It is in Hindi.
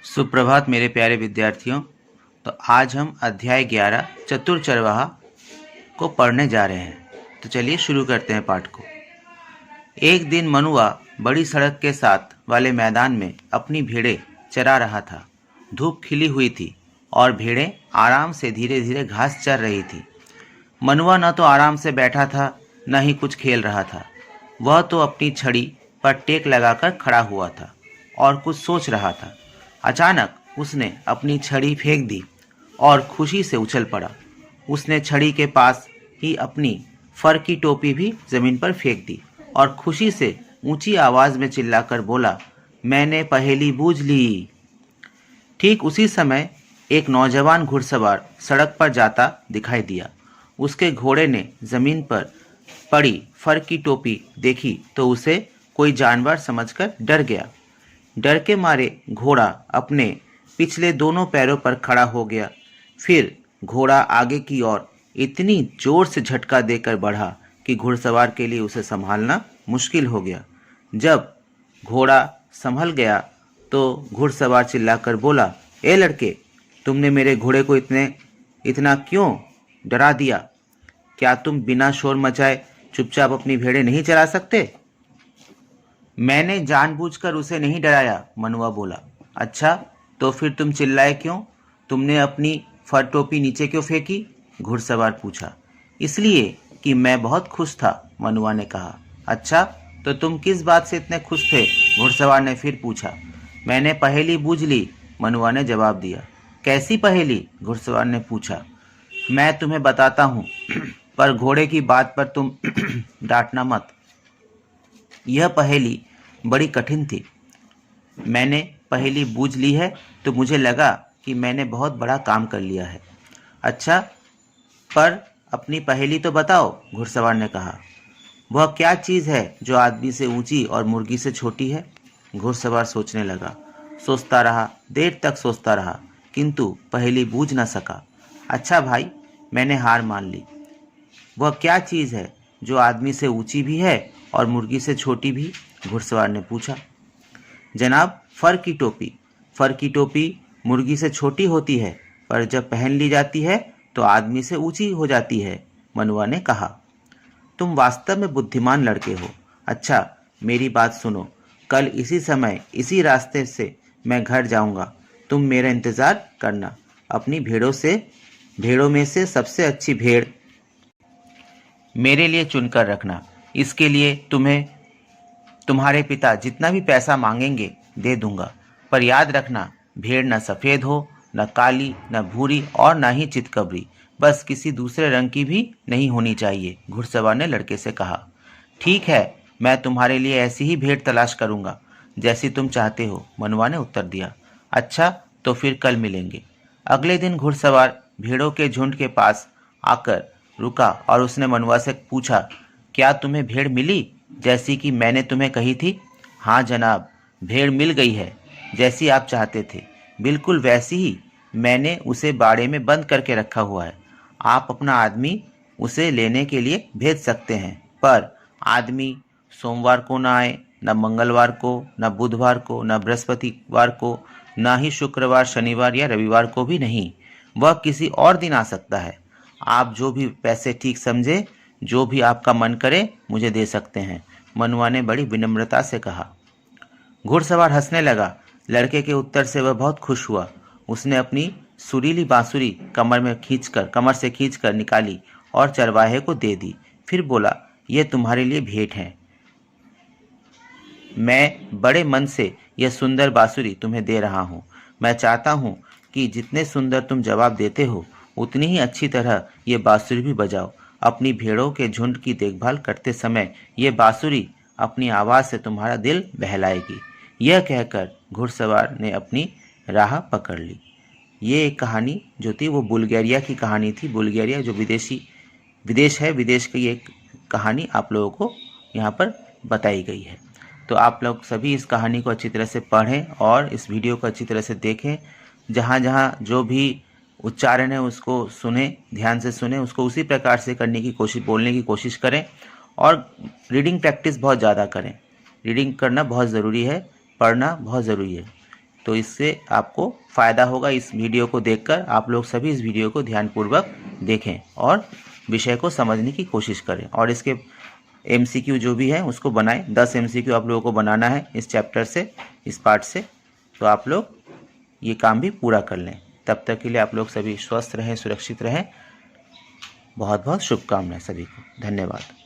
सुप्रभात मेरे प्यारे विद्यार्थियों। तो आज हम अध्याय 11 चतुर चरवाहा को पढ़ने जा रहे हैं। तो चलिए शुरू करते हैं पाठ को। एक दिन मनुआ बड़ी सड़क के साथ वाले मैदान में अपनी भेड़ें चरा रहा था। धूप खिली हुई थी और भेड़ें आराम से धीरे धीरे घास चर रही थी। मनुआ न तो आराम से बैठा था न ही कुछ खेल रहा था। वह तो अपनी छड़ी पर टेक लगाकर खड़ा हुआ था और कुछ सोच रहा था। अचानक उसने अपनी छड़ी फेंक दी और खुशी से उछल पड़ा। उसने छड़ी के पास ही अपनी फर की टोपी भी जमीन पर फेंक दी और खुशी से ऊंची आवाज में चिल्लाकर बोला, मैंने पहेली बूझ ली। ठीक उसी समय एक नौजवान घुड़सवार सड़क पर जाता दिखाई दिया। उसके घोड़े ने जमीन पर पड़ी फर की टोपी देखी तो उसे कोई जानवर समझकर डर गया। डर के मारे घोड़ा अपने पिछले दोनों पैरों पर खड़ा हो गया। फिर घोड़ा आगे की ओर इतनी जोर से झटका देकर बढ़ा कि घुड़सवार के लिए उसे संभालना मुश्किल हो गया। जब घोड़ा संभल गया तो घुड़सवार चिल्लाकर बोला, ए लड़के, तुमने मेरे घोड़े को इतना क्यों डरा दिया? क्या तुम बिना शोर मचाए चुपचाप अपनी भेड़ें नहीं चरा सकते? मैंने जानबूझकर उसे नहीं डराया, मनुआ बोला। अच्छा, तो फिर तुम चिल्लाए क्यों? तुमने अपनी फर टोपी नीचे क्यों फेंकी? घुड़सवार पूछा। इसलिए कि मैं बहुत खुश था, मनुआ ने कहा। अच्छा, तो तुम किस बात से इतने खुश थे? घुड़सवार ने फिर पूछा। मैंने पहेली बूझ ली, मनुआ ने जवाब दिया। कैसी पहेली? घुड़सवार ने पूछा। मैं तुम्हें बताता हूँ, पर घोड़े की बात पर तुम डांटना मत। यह पहेली बड़ी कठिन थी। मैंने पहेली बूझ ली है तो मुझे लगा कि मैंने बहुत बड़ा काम कर लिया है। अच्छा, पर अपनी पहेली तो बताओ, घुड़सवार ने कहा। वह क्या चीज़ है जो आदमी से ऊंची और मुर्गी से छोटी है? घुड़सवार सोचने लगा। सोचता रहा, देर तक सोचता रहा, किंतु पहेली बूझ न सका। अच्छा भाई, मैंने हार मान ली। वह क्या चीज़ है जो आदमी से ऊंची भी है और मुर्गी से छोटी भी? घुड़सवार ने पूछा। जनाब, फर की टोपी। फर की टोपी मुर्गी से छोटी होती है, पर जब पहन ली जाती है तो आदमी से ऊंची हो जाती है, मनुआ ने कहा। तुम वास्तव में बुद्धिमान लड़के हो। अच्छा, मेरी बात सुनो। कल इसी समय इसी रास्ते से मैं घर जाऊंगा। तुम मेरा इंतज़ार करना। अपनी भेड़ों में से सबसे अच्छी भेड़ मेरे लिए चुनकर रखना। इसके लिए तुम्हारे पिता जितना भी पैसा मांगेंगे दे दूंगा। पर याद रखना, भेड़ न सफ़ेद हो, न काली, न भूरी और न ही चितकबरी। बस किसी दूसरे रंग की भी नहीं होनी चाहिए, घुड़सवार ने लड़के से कहा। ठीक है, मैं तुम्हारे लिए ऐसी ही भेड़ तलाश करूंगा जैसी तुम चाहते हो, मनुआ ने उत्तर दिया। अच्छा, तो फिर कल मिलेंगे। अगले दिन घुड़सवार भेड़ों के झुंड के पास आकर रुका और उसने मनुआ से पूछा, क्या तुम्हें भेड़ मिली जैसी कि मैंने तुम्हें कही थी? हाँ जनाब, भेड़ मिल गई है, जैसी आप चाहते थे, बिल्कुल वैसी ही। मैंने उसे बाड़े में बंद करके रखा हुआ है। आप अपना आदमी उसे लेने के लिए भेज सकते हैं, पर आदमी सोमवार को न आए, न मंगलवार को, न बुधवार को, न बृहस्पतिवार को, न ही शुक्रवार, शनिवार या रविवार को भी नहीं। वह किसी और दिन आ सकता है। आप जो भी पैसे ठीक समझे, जो भी आपका मन करे, मुझे दे सकते हैं, मनुआ ने बड़ी विनम्रता से कहा। घुड़सवार हंसने लगा। लड़के के उत्तर से वह बहुत खुश हुआ। उसने अपनी सुरीली बांसुरी कमर से खींचकर निकाली और चरवाहे को दे दी। फिर बोला, यह तुम्हारे लिए भेंट है। मैं बड़े मन से यह सुंदर बांसुरी तुम्हें दे रहा हूँ। मैं चाहता हूँ कि जितने सुंदर तुम जवाब देते हो, उतनी ही अच्छी तरह ये बांसुरी भी बजाओ। अपनी भेड़ों के झुंड की देखभाल करते समय ये बांसुरी अपनी आवाज़ से तुम्हारा दिल बहलाएगी। यह कहकर घुड़सवार ने अपनी राह पकड़ ली। ये एक कहानी जो थी वो बुल्गारिया की कहानी थी। बुल्गारिया जो विदेश है, विदेश की एक कहानी आप लोगों को यहाँ पर बताई गई है। तो आप लोग सभी इस कहानी को अच्छी तरह से पढ़ें और इस वीडियो को अच्छी तरह से देखें। जहाँ जहाँ जो भी उच्चारण है उसको सुने, ध्यान से सुने, उसको उसी प्रकार से करने की कोशिश, बोलने की कोशिश करें और रीडिंग प्रैक्टिस बहुत ज़्यादा करें। रीडिंग करना बहुत ज़रूरी है, पढ़ना बहुत ज़रूरी है। तो इससे आपको फ़ायदा होगा। इस वीडियो को देखकर आप लोग सभी इस वीडियो को ध्यानपूर्वक देखें और विषय को समझने की कोशिश करें, और इसके MCQ जो भी है उसको बनाएं। 10 MCQ आप लोगों को बनाना है इस चैप्टर से, इस पार्ट से। तो आप लोग ये काम भी पूरा कर लें। तब तक के लिए आप लोग सभी स्वस्थ रहें, सुरक्षित रहें। बहुत बहुत शुभकामनाएं सभी को। धन्यवाद।